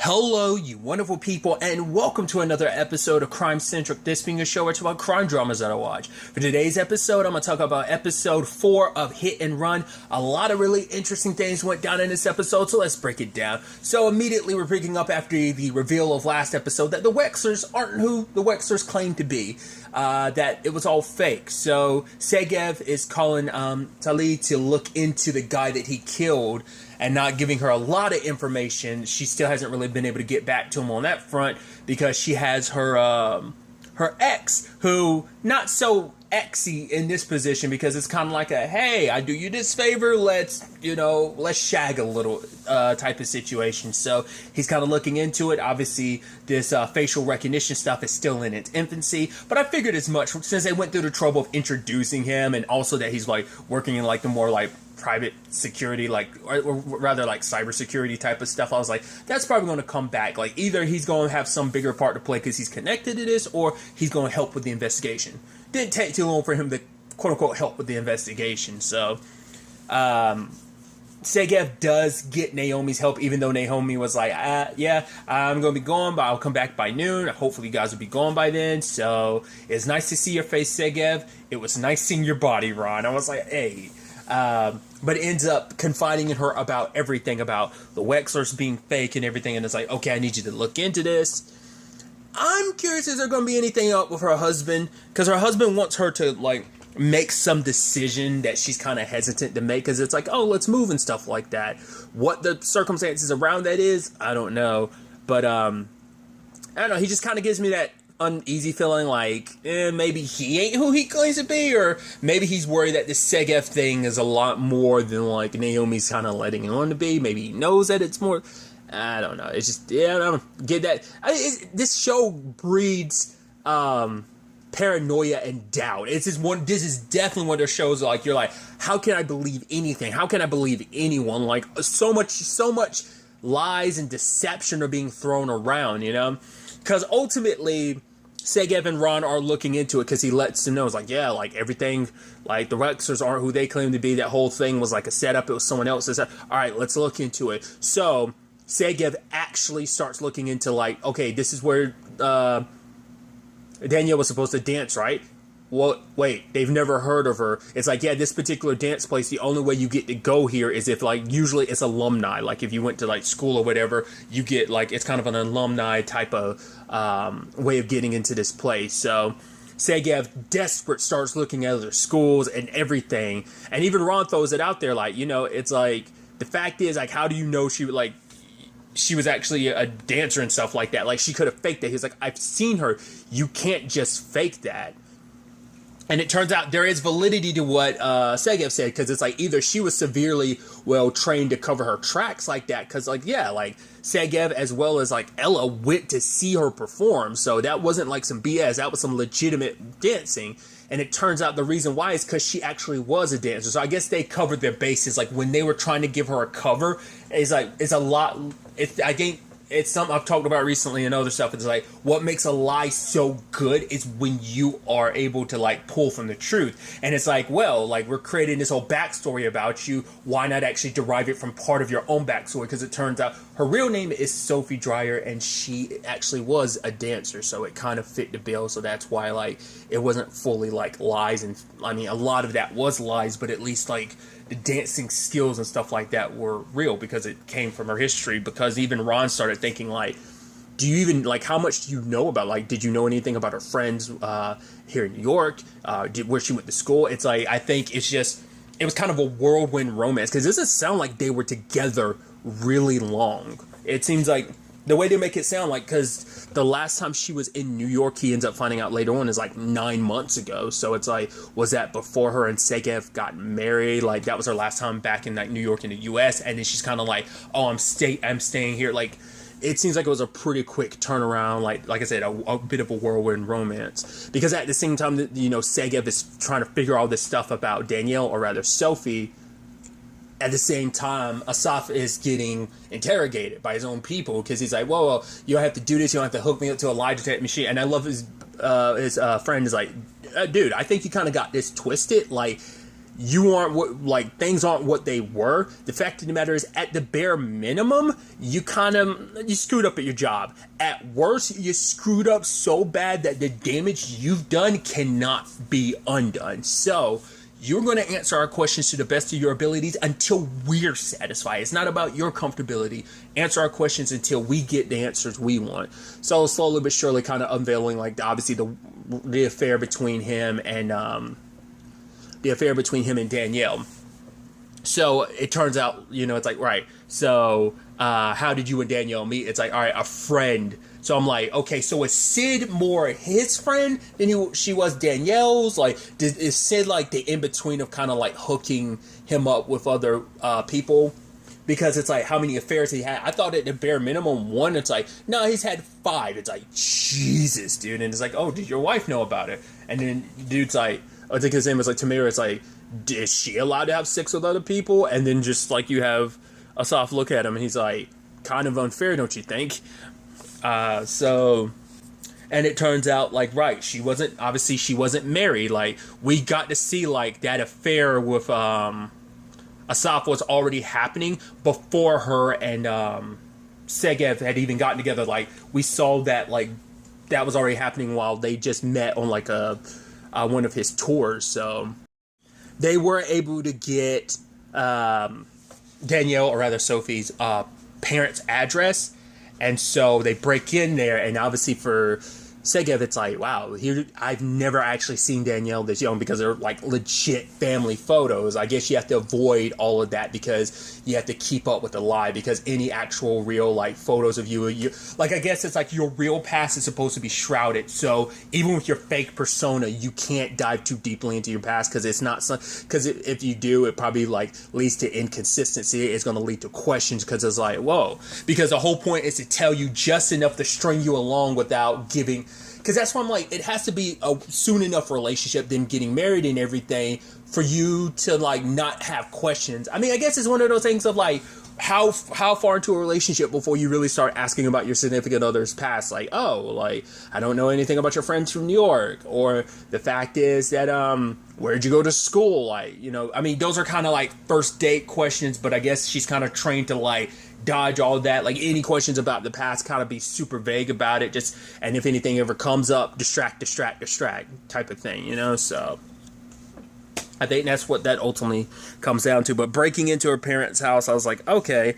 Hello, you wonderful people, and welcome to another episode of Crime Centric. This being a show where it's about crime dramas that I watch. For today's episode, I'm going to talk about episode 4 of Hit and Run. A lot of really interesting things went down in this episode, so let's break it down. So immediately we're picking up after the reveal of last episode that the Wexlers aren't who the Wexlers claim to be. That it was all fake. So Segev is calling Tali to look into the guy that he killed and not giving her a lot of information. She still hasn't really been able to get back to him on that front because she has her ex, who not so exy in this position because it's kind of like a, hey, I do you this favor, let's shag a little type of situation. So he's kind of looking into it. Obviously, this facial recognition stuff is still in its infancy, but I figured as much since they went through the trouble of introducing him, and also that he's like working in like the more like private security, like, or rather like cybersecurity type of stuff. I was like, that's probably going to come back. Like, either he's going to have some bigger part to play because he's connected to this, or he's going to help with the investigation. Didn't take too long for him to quote unquote help with the investigation. So Segev does get Naomi's help, even though Naomi was like, yeah, I'm going to be gone, but I'll come back by noon. Hopefully you guys will be gone by then. So it's nice to see your face, Segev. It was nice seeing your body, Ron. I was like, hey. But ends up confiding in her about everything, about the Wexlers being fake and everything. And it's like, okay, I need you to look into this. I'm curious, is there going to be anything up with her husband? Because her husband wants her to, like, make some decision that she's kind of hesitant to make. Because it's like, oh, let's move and stuff like that. What the circumstances around that is, I don't know. But, I don't know. He just kind of gives me that uneasy feeling, like, maybe he ain't who he claims to be. Or maybe he's worried that this Segev thing is a lot more than, like, Naomi's kind of letting it on to be. Maybe he knows that it's more. I don't know. It's just, yeah, I don't get that. This show breeds paranoia and doubt. This is definitely one of those shows like, you're like, how can I believe anything? How can I believe anyone? Like, so much lies and deception are being thrown around, you know? Because ultimately, Segev and Ron are looking into it because he lets them know, it's like, yeah, like everything, like the Wexlers aren't who they claim to be. That whole thing was like a setup. It was someone else's. All right, let's look into it. So Segev actually starts looking into, like, okay, this is where Danielle was supposed to dance, right? Well, wait, they've never heard of her. It's like, yeah, this particular dance place, the only way you get to go here is if, like, usually it's alumni. Like, if you went to, like, school or whatever, you get, like, it's kind of an alumni type of way of getting into this place. So Segev, desperate, starts looking at other schools and everything. And even Ron throws it out there, like, it's like, the fact is, like, how do you know she was actually a dancer and stuff like that? Like, she could have faked that. He's like, I've seen her. You can't just fake that. And it turns out there is validity to what Segev said, because it's like, either she was severely well trained to cover her tracks like that, because, like, yeah, like Segev as well as like Ella went to see her perform, so that wasn't like some BS. That was some legitimate dancing. And it turns out the reason why is because she actually was a dancer. So I guess they covered their bases. Like, when they were trying to give her a cover, it's a lot. It's something I've talked about recently and other stuff. It's like, what makes a lie so good is when you are able to, like, pull from the truth. And it's like, well, like, we're creating this whole backstory about you. Why not actually derive it from part of your own backstory? Because it turns out her real name is Sophie Dreyer, and she actually was a dancer. So it kind of fit the bill. So that's why, like, it wasn't fully, like, lies. And I mean, a lot of that was lies, but at least, like, the dancing skills and stuff like that were real because it came from her history. Because even Ron started thinking, like, do you even, like, how much do you know about, like, did you know anything about her friends here in New York, where she went to school? It's like, I think it was kind of a whirlwind romance, because it doesn't sound like they were together really long. It seems like the way they make it sound, like, because the last time she was in New York, he ends up finding out later on, is like 9 months ago. So it's like, was that before her and Segev got married? Like, that was her last time back in, like, New York in the U.S. And then she's kind of like, oh, I'm staying here. Like, it seems like it was a pretty quick turnaround. Like I said, a bit of a whirlwind romance. Because at the same time that, Segev is trying to figure all this stuff about Danielle, or rather Sophie, at the same time, Asaf is getting interrogated by his own people, because he's like, whoa, you don't have to do this. You don't have to hook me up to a lie detector machine. And I love his friend is like, dude, I think you kind of got this twisted. Like, you aren't what, like, things aren't what they were. The fact of the matter is, at the bare minimum, you screwed up at your job. At worst, you screwed up so bad that the damage you've done cannot be undone. So you're going to answer our questions to the best of your abilities until we're satisfied. It's not about your comfortability. Answer our questions until we get the answers we want. So slowly but surely, kind of unveiling, like, obviously the affair between him and Danielle. So it turns out, it's like, right, so how did you and Danielle meet? It's like, all right, a friend. So I'm like, okay, so is Sid more his friend than she was Danielle's? Like, is Sid like the in-between of kind of like hooking him up with other people? Because it's like, how many affairs he had? I thought at the bare minimum 1. It's like, no, he's had 5. It's like, Jesus, dude. And it's like, oh, did your wife know about it? And then dude's like, I think his name was like Tamira. It's like, is she allowed to have sex with other people? And then just like you have a soft look at him, and he's like, kind of unfair, don't you think? And it turns out, like, right, she wasn't married. Like, we got to see like that affair with Asaf was already happening before her and Segev had even gotten together. Like, we saw that, like, that was already happening while they just met on like one of his tours. So they were able to get Danielle, or rather Sophie's parents' address, and so they break in there, and obviously for Segev, it's like, wow, I've never actually seen Danielle this young, because they're like legit family photos. I guess you have to avoid all of that because you have to keep up with the lie, because any actual real like photos of you like, I guess it's like your real past is supposed to be shrouded. So even with your fake persona, you can't dive too deeply into your past, because it's not, because if you do, it probably like leads to inconsistency. It's going to lead to questions, because it's like, whoa, because the whole point is to tell you just enough to string you along without giving. Because that's why I'm like, it has to be a soon enough relationship, them getting married and everything, for you to like not have questions. I mean, I guess it's one of those things of like, how far into a relationship before you really start asking about your significant other's past? Like, oh, like, I don't know anything about your friends from New York, or the fact is that where'd you go to school? Like, I mean, those are kind of like first date questions, but I guess she's kind of trained to like dodge all of that. Like, any questions about the past, kind of be super vague about it, just, and if anything ever comes up, distract type of thing, so I think that's what that ultimately comes down to. But breaking into her parents' house, I was like, okay,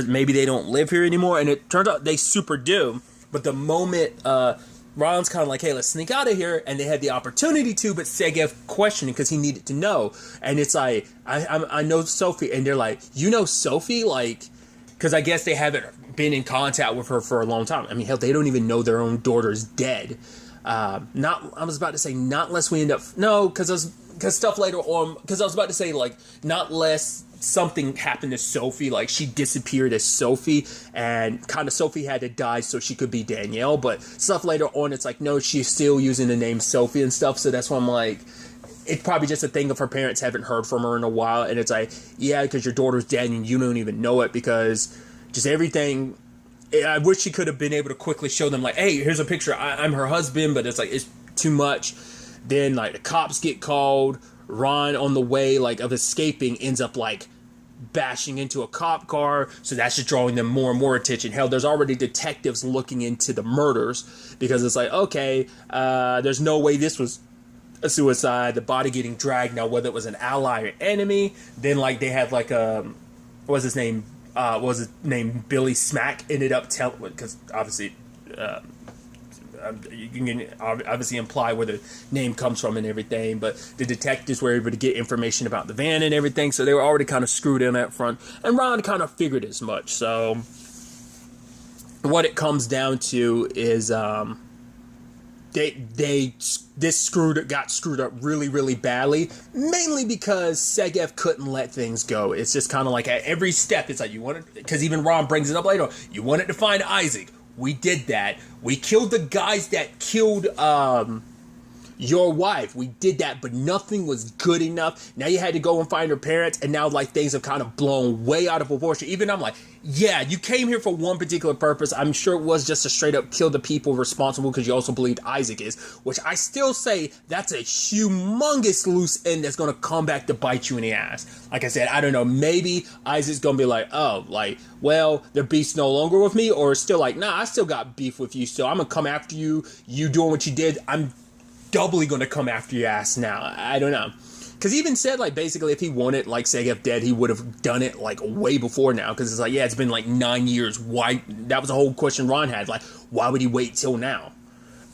maybe they don't live here anymore, and it turned out they super do. But the moment Ron's kind of like, hey, let's sneak out of here, and they had the opportunity to, but Segev questioning because he needed to know. And it's like, I know Sophie, and they're like, you know Sophie? Like, because I guess they haven't been in contact with her for a long time. I mean, hell, they don't even know their own daughter's dead. I was about to say, not unless we end up, no, because stuff later on, because I was about to say, like, not less something happened to Sophie, like she disappeared as Sophie, and kind of Sophie had to die so she could be Danielle, but stuff later on, it's like, no, she's still using the name Sophie and stuff, so that's why I'm like, it's probably just a thing of her parents haven't heard from her in a while, and it's like, yeah, because your daughter's dead and you don't even know it, because just everything, I wish she could have been able to quickly show them, like, hey, here's a picture, I'm her husband, but it's like, it's too much. Then, like, the cops get called. Ron, on the way, like, of escaping, ends up, like, bashing into a cop car. So that's just drawing them more and more attention. Hell, there's already detectives looking into the murders, because it's like, okay, there's no way this was a suicide. The body getting dragged. Now, whether it was an ally or enemy. Then, like, they had, like, what was his name? Billy Smack ended up telling, because obviously, you can obviously imply where the name comes from and everything, but the detectives were able to get information about the van and everything, so they were already kind of screwed in that front, and Ron kind of figured as much. So what it comes down to is got screwed up really, really badly, mainly because Segev couldn't let things go. It's just kind of like at every step, it's like, you wanted, because even Ron brings it up later, you wanted to find Isaac. We did that. We killed the guys that killed your wife. We did that, but nothing was good enough. Now you had to go and find her parents, and now like things have kind of blown way out of proportion. Even I'm like, yeah, you came here for one particular purpose. I'm sure it was just to straight up kill the people responsible, because you also believed Isaac is, which I still say that's a humongous loose end that's going to come back to bite you in the ass. Like I said, I don't know, maybe Isaac's going to be like, oh, like, well, their beef's no longer with me, or still like, nah, I still got beef with you, so I'm going to come after you. You doing what you did, I'm doubly going to come after your ass now. I don't know. Because he even said, like, basically, if he wanted, like, Sergeyev dead, he would have done it, like, way before now. Because it's like, yeah, it's been, like, 9 years. Why? That was the whole question Ron had. Like, why would he wait till now?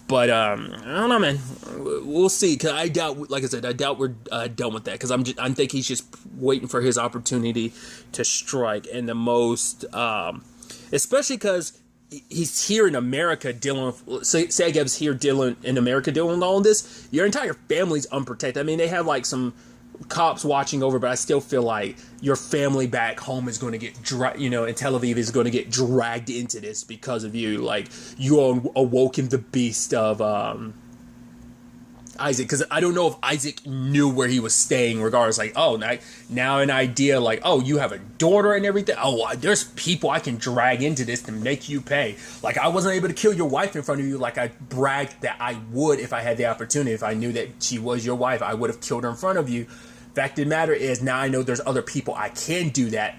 But, I don't know, man. We'll see. Because I doubt, like I said, I doubt we're done with that. Because I think he's just waiting for his opportunity to strike. And the most, especially because he's here in America dealing with, Sergeyev's here dealing in America dealing with all of this. Your entire family's unprotected. I mean, they have like some cops watching over, but I still feel like your family back home is going to get, in Tel Aviv is going to get dragged into this because of you. Like, you awoken the beast of Isaac, because I don't know if Isaac knew where he was staying regardless. Like, oh, now an idea like, oh, you have a daughter and everything. Oh, there's people I can drag into this to make you pay. Like, I wasn't able to kill your wife in front of you like I bragged that I would if I had the opportunity. If I knew that she was your wife, I would have killed her in front of you. Fact of the matter is, now I know there's other people I can do that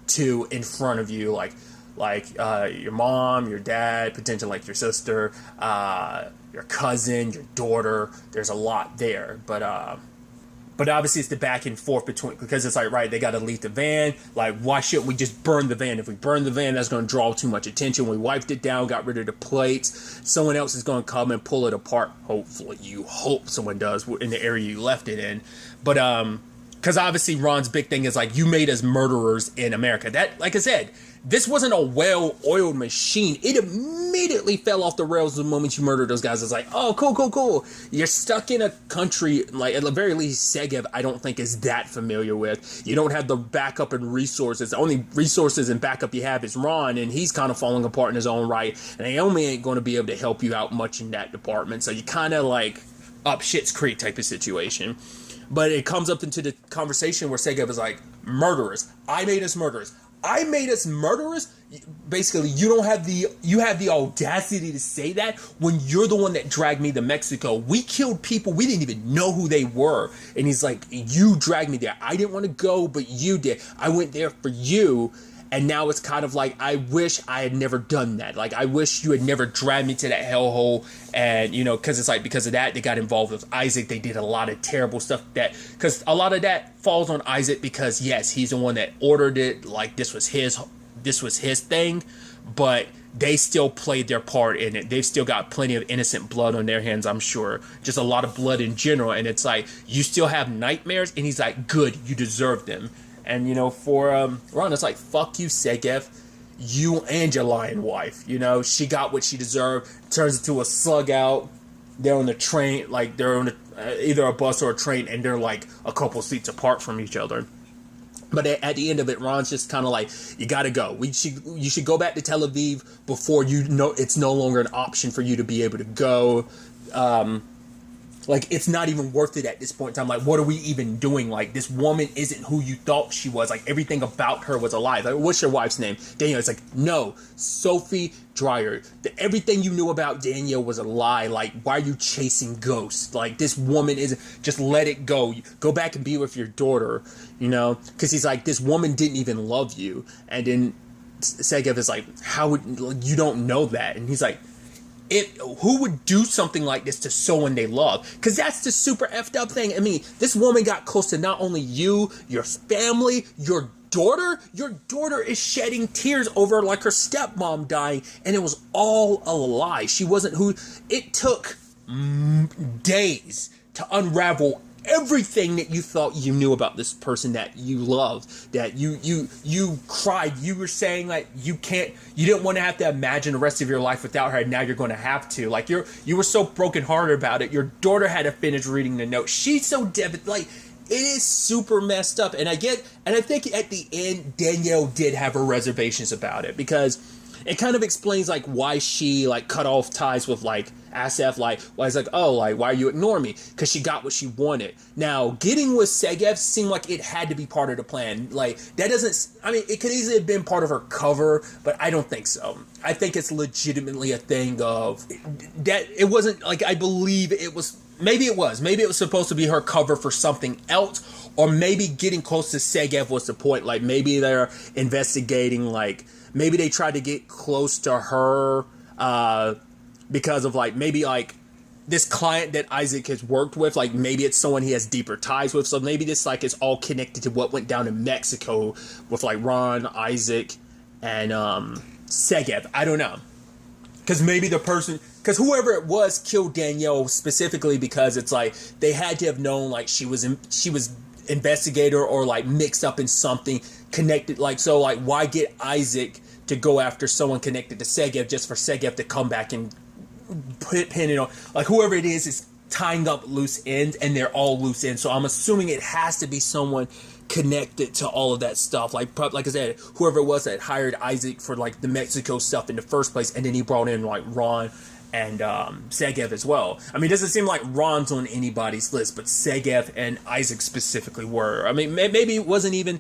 to in front of you, like your mom, your dad, potentially like your sister, your cousin, your daughter. There's a lot there, but obviously it's the back and forth between, because it's like, right, they got to leave the van. Like, why shouldn't we just burn the van? If we burn the van, that's going to draw too much attention. We wiped it down, got rid of the plates. Someone else is going to come and pull it apart. Hopefully, you hope someone does in the area you left it in. But because obviously Ron's big thing is like, you made us murderers in America. That, like I said, this wasn't a well-oiled machine. It immediately fell off the rails the moment you murdered those guys. It's like, oh, cool. You're stuck in a country, like, at the very least, Sergeyev, I don't think is that familiar with. You don't have the backup and resources. The only resources and backup you have is Ron, and he's kind of falling apart in his own right. And Naomi ain't going to be able to help you out much in that department. So you kind of, like, up shit's creek type of situation. But it comes up into the conversation where Sergeyev is like, murderers. I made us murderers. I made us murderers? Basically, you have the audacity to say that when you're the one that dragged me to Mexico. We killed people. We didn't even know who they were. And he's like, you dragged me there. I didn't want to go, but you did. I went there for you. And now it's kind of like, I wish I had never done that. Like, I wish you had never dragged me to that hellhole. And, because it's like, because of that, they got involved with Isaac. They did a lot of terrible stuff because a lot of that falls on Isaac because, yes, he's the one that ordered it. Like, this was his thing. But they still played their part in it. They've still got plenty of innocent blood on their hands, I'm sure. Just a lot of blood in general. And it's like, you still have nightmares? And he's like, good, you deserve them. And, for Ron, it's like, fuck you, Sergeyev. You and your lying wife. She got what she deserved. Turns into a slug out. They're on the train, like, they're on either a bus or a train, and they're, like, a couple seats apart from each other. But at the end of it, Ron's just kind of like, you gotta go. You should go back to Tel Aviv before it's no longer an option for you to be able to go. Like, it's not even worth it at this point in time. Like, what are we even doing? Like, this woman isn't who you thought she was. Like, everything about her was a lie. Like, what's your wife's name? Danielle. It's like, no, Sophie Dreyer. Everything you knew about Danielle was a lie. Like, why are you chasing ghosts? Like, this woman isn't, just let it go. Go back and be with your daughter, Because he's like, this woman didn't even love you. And then Sergeyev is like, how would, you don't know that? And he's like, who would do something like this to someone they love? Because that's the super effed up thing. I mean, this woman got close to not only you, your family, your daughter. Your daughter is shedding tears over, like, her stepmom dying, and it was all a lie. She wasn't who. It took days to unravel everything that you thought you knew about this person that you loved, that you cried. You were saying, like, you didn't want to have to imagine the rest of your life without her, and now you're going to have to. Like, you were so brokenhearted about it. Your daughter had to finish reading the note. She's so devastated. Like, it is super messed up. And I think at the end, Danielle did have her reservations about it, because it kind of explains, like, why she, like, cut off ties with, like, Asaf, like, well, he's like, oh, like, why are you ignoring me? Because she got what she wanted. Now, getting with Segev seemed like it had to be part of the plan. Like, that doesn't, I mean, it could easily have been part of her cover, but I don't think so. I think it's legitimately a thing of, that it wasn't, like, I believe it was, maybe it was supposed to be her cover for something else, or maybe getting close to Segev was the point. Like, maybe they're investigating, like, maybe they tried to get close to her, because of, like, maybe, like, this client that Isaac has worked with, like, maybe it's someone he has deeper ties with, so maybe this, like, is all connected to what went down in Mexico with, like, Ron, Isaac, and, Segev. I don't know. Because maybe the person, because whoever it was killed Danielle specifically because it's, like, they had to have known, like, she was investigator or, like, mixed up in something connected, like, so, like, why get Isaac to go after someone connected to Segev just for Segev to come back and pin it on, like, whoever it is tying up loose ends, and they're all loose ends. So I'm assuming it has to be someone connected to all of that stuff. Like I said, whoever it was that hired Isaac for, like, the Mexico stuff in the first place, and then he brought in, like, Ron and Segev as well. I mean, it doesn't seem like Ron's on anybody's list, but Segev and Isaac specifically were. I mean, maybe it wasn't even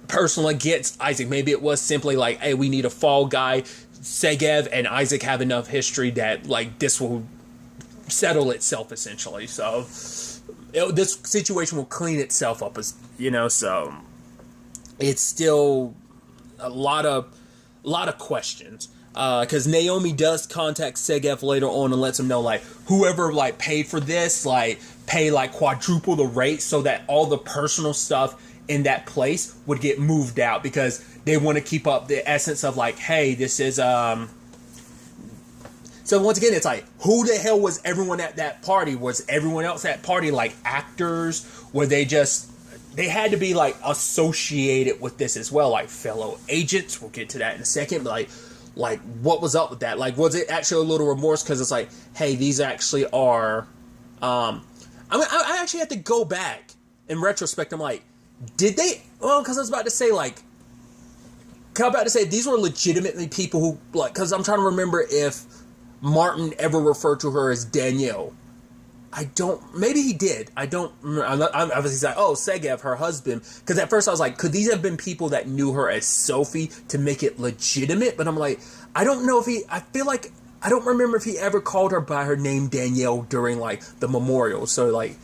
personal against Isaac. Maybe it was simply like, hey, we need a fall guy. Segev and Isaac have enough history that, like, this will settle itself, essentially. So this situation will clean itself up, as you know. So it's still a lot of questions, because Naomi does contact Segev later on and lets him know, like, whoever, like, paid for this, like, pay, like, quadruple the rate so that all the personal stuff in that place would get moved out, because they want to keep up the essence of, like, hey, this is so once again, it's like, who the hell was everyone at that party? Was everyone else at party, like, actors? Were they just, they had to be, like, associated with this as well, like fellow agents? We'll get to that in a second. But like what was up with that? Like, was it actually a little remorse because it's like, hey, these actually are I mean, I actually had to go back in retrospect. I'm like, did they, well, because I was about to say, like, these were legitimately people who, like, because I'm trying to remember if Martin ever referred to her as Danielle. Maybe he did. I don't remember. I was like, oh, Segev, her husband. Because at first I was like, could these have been people that knew her as Sophie to make it legitimate? But I'm like, I don't know if I feel like, I don't remember if he ever called her by her name Danielle during, like, the memorial. So, like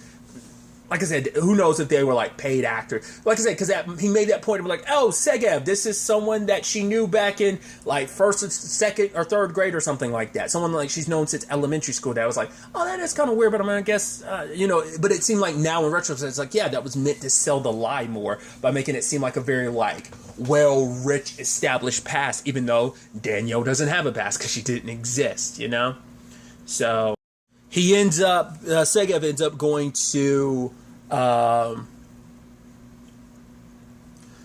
I said, who knows if they were, like, paid actors. Like I said, because he made that point of, like, oh, Segev, this is someone that she knew back in, like, first, second, or third grade or something like that. Someone, like, she's known since elementary school. That was like, oh, that is kind of weird, but I mean, I guess, you know, but it seemed like now in retrospect, it's like, yeah, that was meant to sell the lie more by making it seem like a very, like, well-rich, established past, even though Danielle doesn't have a past because she didn't exist, you know? So he ends up, Segev ends up going to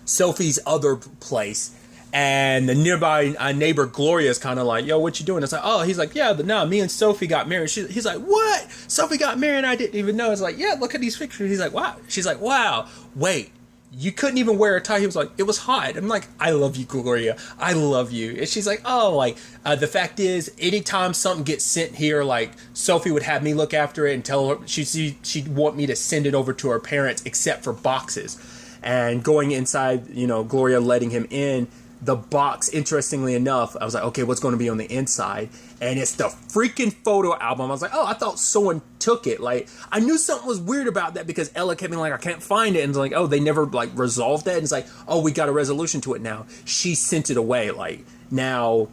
Sophie's other place, and the nearby neighbor Gloria is kind of like, yo, what you doing? It's like, oh, he's like, yeah, but no, me and Sophie got married. He's like, what? Sophie got married and I didn't even know. It's like, yeah, look at these pictures. He's like, wow. She's like, wow, wait, you couldn't even wear a tie. He was like, it was hot. I'm like, I love you, Gloria. I love you. And she's like, oh, like, the fact is, anytime something gets sent here, like, Sophie would have me look after it and tell her she'd want me to send it over to her parents, except for boxes. And going inside, you know, Gloria letting him in, the box, interestingly enough, I was like, okay, what's going to be on the inside? And it's the freaking photo album. I was like, oh, I thought someone took it. Like, I knew something was weird about that because Ella kept being like, I can't find it. And it's like, oh, they never, like, resolved that. And it's like, oh, we got a resolution to it now. She sent it away. Like, now,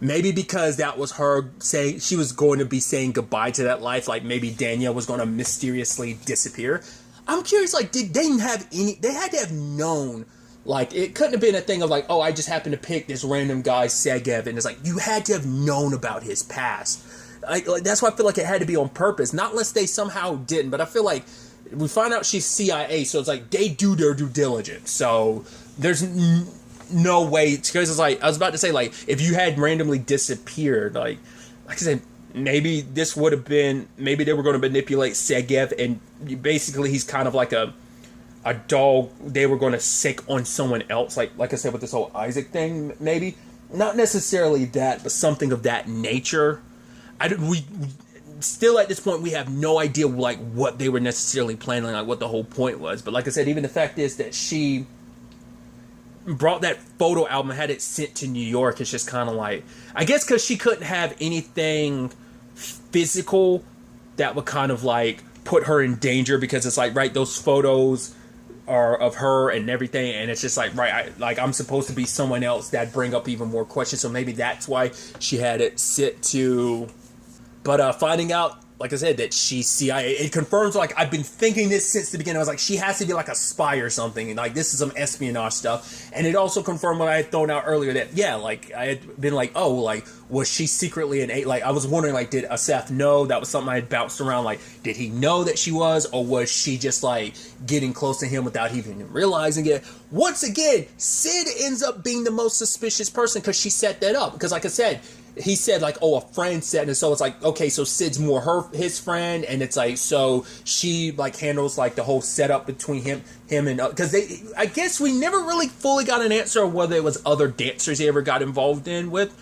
maybe because that was her saying, she was going to be saying goodbye to that life. Like, maybe Danielle was going to mysteriously disappear. I'm curious, like, did they have they had to have known. Like, it couldn't have been a thing of, like, oh, I just happened to pick this random guy, Segev, and it's like, you had to have known about his past. Like, that's why I feel like it had to be on purpose. Not unless they somehow didn't, but I feel like we find out she's CIA, so it's like, they do their due diligence. So, there's no way, because it's like, I was about to say, like, if you had randomly disappeared, like I said, maybe this would have been, maybe they were going to manipulate Segev, and basically he's kind of like a dog they were going to sick on someone else, like I said with this whole Isaac thing. Maybe not necessarily that, but something of that nature. we still at this point we have no idea like what they were necessarily planning, like what the whole point was. But like I said, even the fact is that she brought that photo album, had it sent to New York. It's just kind of like, I guess because she couldn't have anything physical that would kind of like put her in danger, because it's like, right, those photos are of her and everything, and it's just like, right, I'm supposed to be someone else, that'd bring up even more questions. So maybe that's why she had it sent to. But finding out, like I said, that she's CIA, it confirms, like, I've been thinking this since the beginning. I was like, she has to be like a spy or something, and like this is some espionage stuff. And it also confirmed what I had thrown out earlier, that yeah, like I had been like, oh, like was she secretly an like, I was wondering, like, did Asaf know? That was something I had bounced around, like, did he know that she was, or was she just like getting close to him without even realizing it? Once again, Sid ends up being the most suspicious person, because she set that up. Because like I said, he said like, oh, a friend said, and so it's like, okay, so Sid's more his friend, and it's like, so she like handles like the whole setup between him and because I guess we never really fully got an answer of whether it was other dancers he ever got involved in with,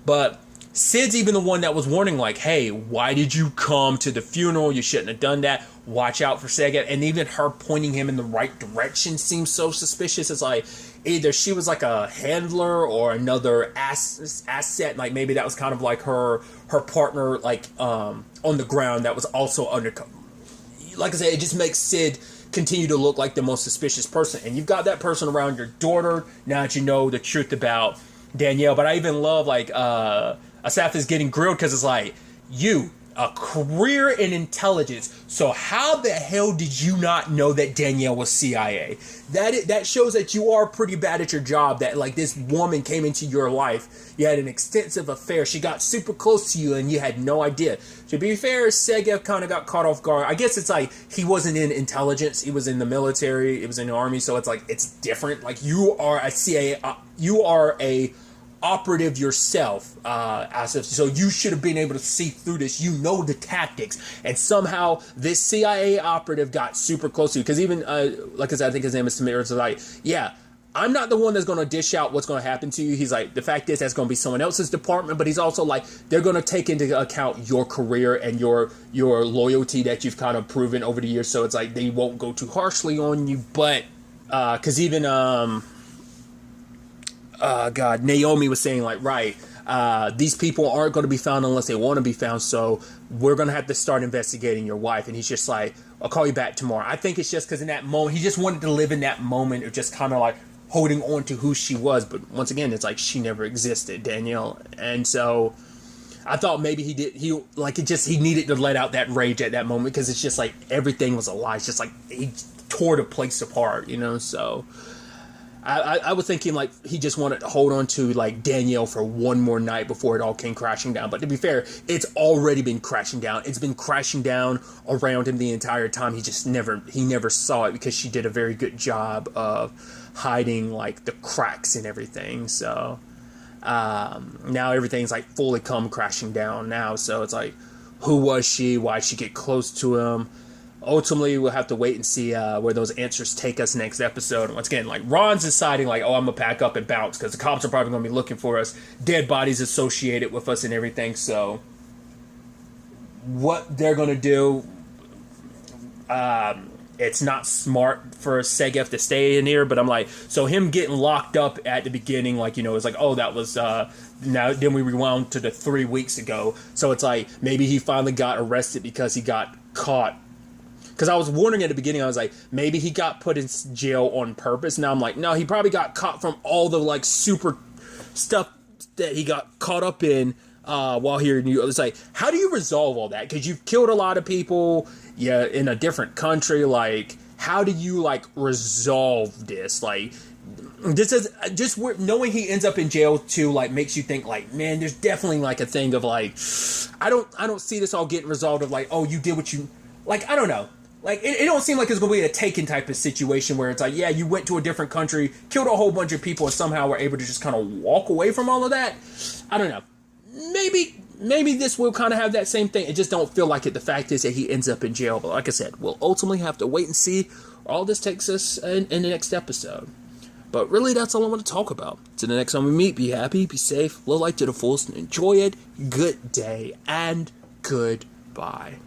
but Sid's even the one that was warning, like, hey, why did you come to the funeral? You shouldn't have done that. Watch out for Sega. And even her pointing him in the right direction seems so suspicious. It's like, either she was like a handler or another asset. Like maybe that was kind of like her partner, like on the ground, that was also undercover. Like I said, it just makes Sid continue to look like the most suspicious person. And you've got that person around your daughter now that you know the truth about Danielle. But I even love like Asaf is getting grilled, because it's like, you, a career in intelligence, so how the hell did you not know that Danielle was CIA? That shows that you are pretty bad at your job, that like this woman came into your life, you had an extensive affair, she got super close to you and you had no idea. To be fair, Segev kind of got caught off guard. I guess it's like, he wasn't in intelligence, he was in the military, it was in the army, so it's like, it's different. Like, you are a CIA, you are a operative yourself, Asif, so you should have been able to see through this. You know the tactics, and somehow this CIA operative got super close to you. Because even like I said, I think his name is Samir. It's like, yeah, I'm not the one that's going to dish out what's going to happen to you. He's like, the fact is, that's going to be someone else's department. But he's also like, they're going to take into account your career and your loyalty that you've kind of proven over the years. So it's like, they won't go too harshly on you. But because even God, Naomi was saying like, right, these people aren't going to be found unless they want to be found, so we're going to have to start investigating your wife. And he's just like, I'll call you back tomorrow. I think it's just because in that moment, he just wanted to live in that moment of just kind of like holding on to who she was. But once again, it's like, she never existed, Danielle. And so I thought maybe he needed to let out that rage at that moment, because it's just like everything was a lie. It's just like he tore the place apart, you know, so I was thinking like he just wanted to hold on to like Danielle for one more night before it all came crashing down. But to be fair, it's already been crashing down. It's been crashing down around him the entire time. He never saw it, because she did a very good job of hiding like the cracks and everything. So now everything's like fully come crashing down now. So it's like, who was she? Why'd she get close to him? Ultimately, we'll have to wait and see where those answers take us next episode. And once again, like, Ron's deciding, like, oh, I'm going to pack up and bounce, because the cops are probably going to be looking for us. Dead bodies associated with us and everything. So what they're going to do, it's not smart for Segev to stay in here. But I'm like, so him getting locked up at the beginning, like, you know, it's like, oh, that was now then we rewound to the 3 weeks ago. So it's like, maybe he finally got arrested because he got caught. Because I was wondering at the beginning, I was like, maybe he got put in jail on purpose. Now I'm like, no, he probably got caught from all the like super stuff that he got caught up in while here in New York. It's like, how do you resolve all that? Because you've killed a lot of people, yeah, in a different country. Like, how do you like resolve this? Like, this is just knowing he ends up in jail too, like, makes you think like, man, there's definitely like a thing of like, I don't see this all getting resolved of like, oh, you did what you, like, I don't know. Like, it don't seem like it's going to be a Taken type of situation where it's like, yeah, you went to a different country, killed a whole bunch of people, and somehow were able to just kind of walk away from all of that. I don't know. Maybe this will kind of have that same thing. It just don't feel like it. The fact is that he ends up in jail. But like I said, we'll ultimately have to wait and see where all this takes us in the next episode. But really, that's all I want to talk about. Till the next time we meet, be happy, be safe, live life to the fullest, and enjoy it. Good day, and goodbye.